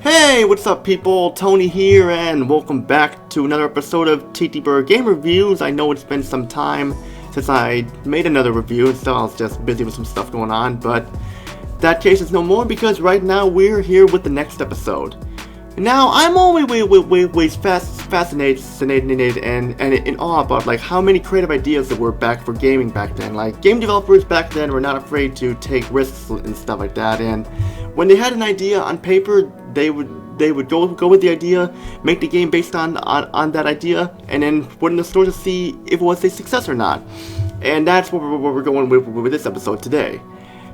Hey, what's up people? Tony here, and welcome back to another episode of TTBurger Game Reviews. I know it's been some time since I made another review, so I was just busy with some stuff going on, but that case is no more because right now we're here with the next episode. Now, I'm always fascinated and in awe about like how many creative ideas there were back for gaming back then. Like, game developers back then were not afraid to take risks and stuff like that, and when they had an idea on paper, they would go with the idea, make the game based on that idea, and then put it in the store to see if it was a success or not. And that's what we're going with this episode today.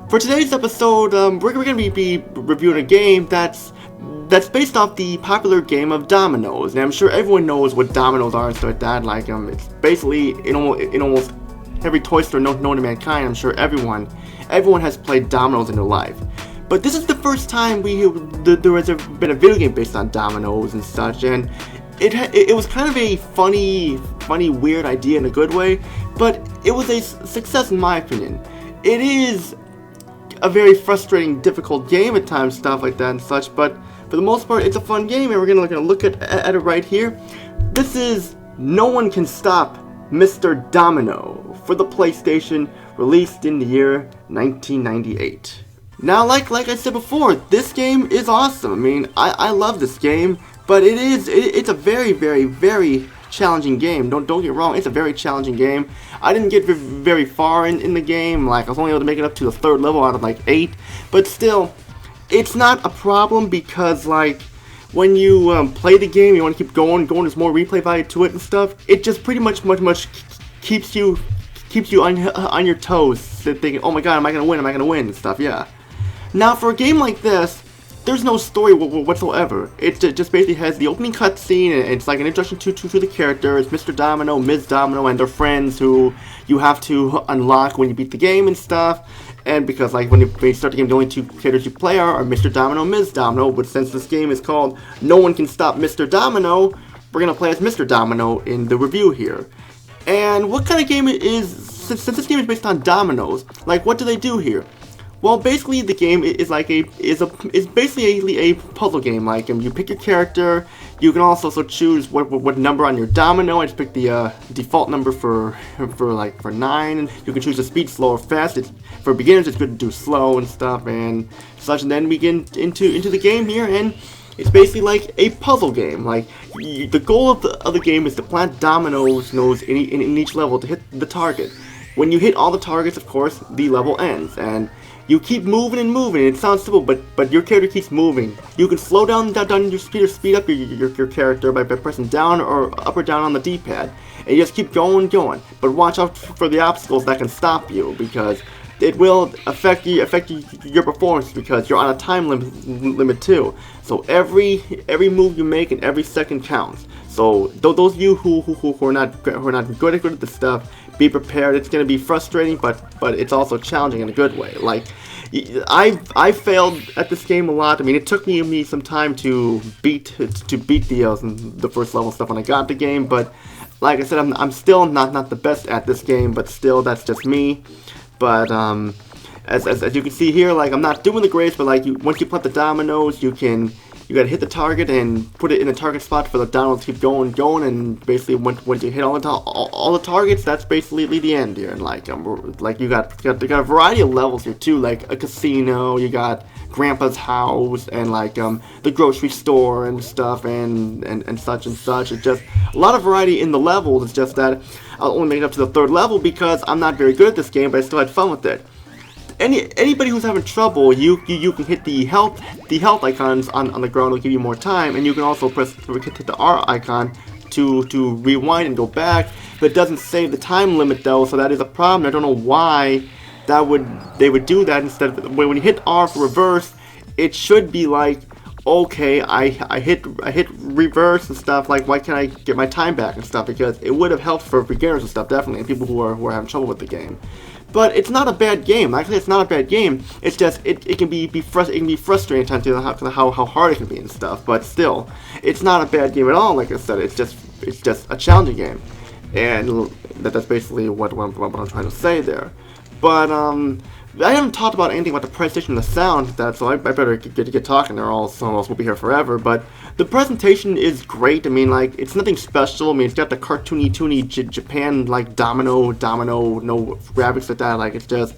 For today's episode, we're going to be reviewing a game that's based off the popular game of dominoes. And I'm sure everyone knows what dominoes are and stuff like that. Like, it's basically in almost every toy store known to mankind. I'm sure everyone has played dominoes in their life. But this is the first time there has been a video game based on dominoes and such, and it was kind of a funny, weird idea in a good way, but it was a success in my opinion. It is a very frustrating, difficult game at times, stuff like that and such, but for the most part, it's a fun game, and we're gonna look at it right here. This is No One Can Stop Mr. Domino for the PlayStation, released in the year 1998. Now, like I said before, this game is awesome. I mean, I love this game, but it's a very challenging game. Don't get me wrong, it's a very challenging game. I didn't get very far in the game. Like, I was only able to make it up to the 3rd level out of like 8, but still, it's not a problem because like when you play the game, you want to keep going. There's more replay value to it and stuff. It just pretty much keeps you on your toes, thinking, oh my god, am I gonna win and stuff. Yeah. Now, for a game like this, there's no story whatsoever. It just basically has the opening cutscene, and it's like an introduction to the characters, Mr. Domino, Ms. Domino, and their friends who you have to unlock when you beat the game and stuff. And because like when you start the game, the only 2 characters you play are Mr. Domino and Ms. Domino, but since this game is called No One Can Stop Mr. Domino, we're going to play as Mr. Domino in the review here. And what kind of game it is, since this game is based on dominoes, like what do they do here? Well, basically the game is basically a puzzle game. Like, you pick your character. You can also choose what number on your domino. I just picked the default number for 9. And you can choose the speed, slow or fast. For beginners, it's good to do slow and stuff and such. And then we get into the game here, and it's basically like a puzzle game. Like, the goal of the game is to plant dominoes in each level to hit the target. When you hit all the targets, of course, the level ends, and you keep moving and moving. It sounds simple, but your character keeps moving. You can slow down your speed or speed up your character by pressing down or up or down on the D-pad, and you just keep going. But watch out for the obstacles that can stop you, because it will affect your performance, because you're on a time limit too. So every move you make and every second counts. So those of you who are not good at this stuff, be prepared. It's going to be frustrating, but it's also challenging in a good way. Like, I failed at this game a lot. I mean, it took me some time to beat the first level stuff when I got the game. But like I said, I'm still not the best at this game. But still, that's just me. But as you can see here, like, I'm not doing the greatest. But like, once you plant the dominoes, you gotta hit the target and put it in the target spot for the dominoes to keep going, and basically once you hit all the targets, that's basically the end here. And like you got a variety of levels here too, like a casino, you got Grandpa's house, and like the grocery store and stuff, and such and such. It's just a lot of variety in the levels. It's just that I'll only make it up to the 3rd level because I'm not very good at this game, but I still had fun with it. Anybody who's having trouble, you can hit the health icons on the ground. Will give you more time, and you can also hit the R icon to rewind and go back. But it doesn't save the time limit though, so that is a problem. I don't know why they would do that. Instead of when you hit R for reverse, it should be like, okay, I hit reverse and stuff. Like, why can't I get my time back and stuff? Because it would have helped for beginners and stuff, definitely, and people who are having trouble with the game. But it's not a bad game. Actually, it's not a bad game. It's just it can be frustrating at times to how hard it can be and stuff. But still, it's not a bad game at all. Like I said, it's just a challenging game, and that's basically what I'm trying to say there. But I haven't talked about anything about the presentation and the sound, so I better get talking, or else we'll be here forever. But the presentation is great. I mean, like, it's nothing special. I mean, it's got the cartoony, Japan, like, domino, no graphics like that. Like, it's just,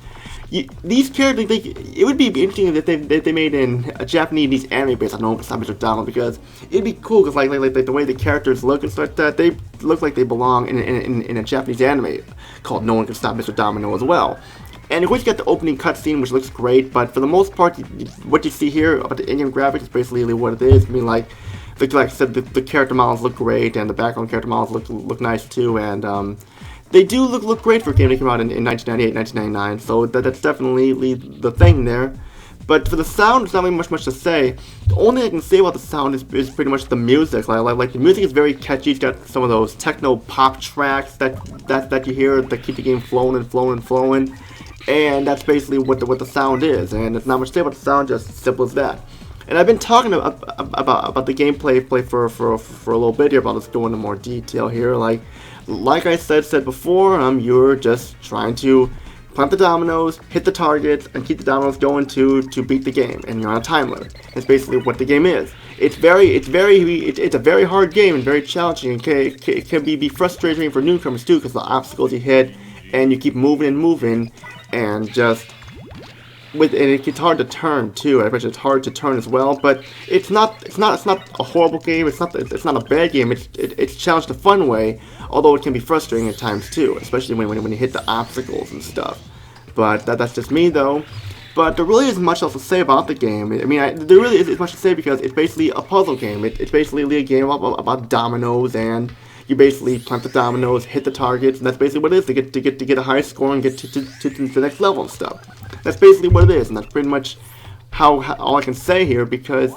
these characters, it would be interesting if they made in a Japanese anime based on No One Can Stop Mr. Domino, because it'd be cool, because like the way the characters look and stuff like that, they look like they belong in a Japanese anime called No One Can Stop Mr. Domino as well. And of course you got the opening cutscene, which looks great, but for the most part, what you see here about the in-game graphics is basically what it is. I mean, like I said, the character models look great, and the background character models look nice too, and they do look great for a game that came out in 1998, 1999, so that's definitely the thing there. But for the sound, there's not really much to say. The only thing I can say about the sound is pretty much the music. Like the music is very catchy. It's got some of those techno pop tracks that you hear that keep the game flowing and flowing and flowing. And that's basically what the sound is. And there's not much to say about the sound, just as simple as that. And I've been talking about the gameplay for a little bit here, but let's go into more detail here. Like I said before, you're just trying to plant the dominoes, hit the targets, and keep the dominoes going to beat the game, and you're on a time limit. That's basically what the game is. It's a very hard game and very challenging. It can be frustrating for newcomers too, because the obstacles you hit, and you keep moving, and just and it's hard to turn too. I bet it's hard to turn as well, but it's not a horrible game. It's not a bad game. It's challenged a fun way, although it can be frustrating at times too, especially when you hit the obstacles and stuff. But that's just me though. But there really isn't much else to say about the game. I mean, there really is much to say because it's basically a puzzle game. It's basically a game about dominoes, and you basically plant the dominoes, hit the targets, and that's basically what it is to get a high score and get to the next level and stuff. That's basically what it is, and that's pretty much how all I can say here, because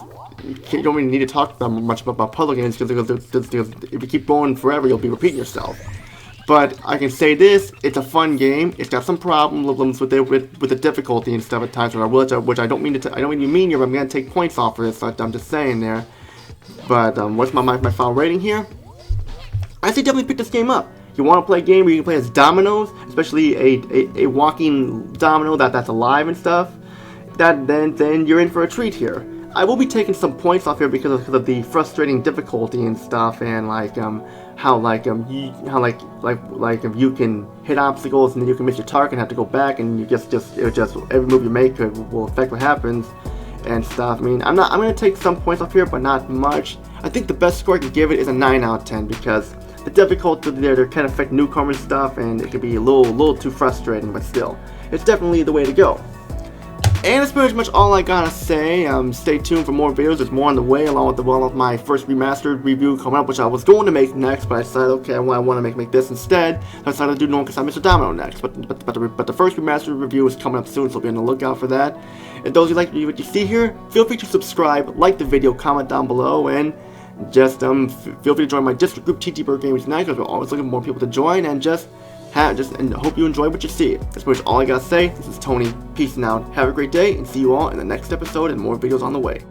you don't really need to talk that much about puzzle games, because if you keep going forever, you'll be repeating yourself. But I can say this: it's a fun game. It's got some problems with the difficulty and stuff at times, which I don't mean to I don't mean to be mean here, but I'm gonna take points off for this. So I'm just saying there. But what's my final rating here? I say definitely pick this game up. You want to play a game where you can play as dominoes, especially a walking domino that's alive and stuff, then you're in for a treat here. I will be taking some points off here because of the frustrating difficulty and stuff, and you can hit obstacles and then you can miss your target and have to go back, and you just every move you make will affect what happens and stuff. I mean, I'm gonna take some points off here, but not much. I think the best score I can give it is a 9 out of 10, because the difficulty there can affect newcomers and stuff, and it can be a little too frustrating, but still, it's definitely the way to go. And that's pretty much all I gotta say. Stay tuned for more videos. There's more on the way, along with my first remastered review coming up, which I was going to make next, but I decided, okay, I want to make this instead. I decided to do No One Can Stop Mr. Domino next, but the first remastered review is coming up soon, so be on the lookout for that. And those who like what you see here, feel free to subscribe, like the video, comment down below, and just feel free to join my Discord group, TTBurger Gamers Tonight, because we're always looking for more people to join, and and hope you enjoy what you see. That's pretty much all I gotta say. This is Tony. Peace out. Have a great day, and see you all in the next episode, and more videos on the way.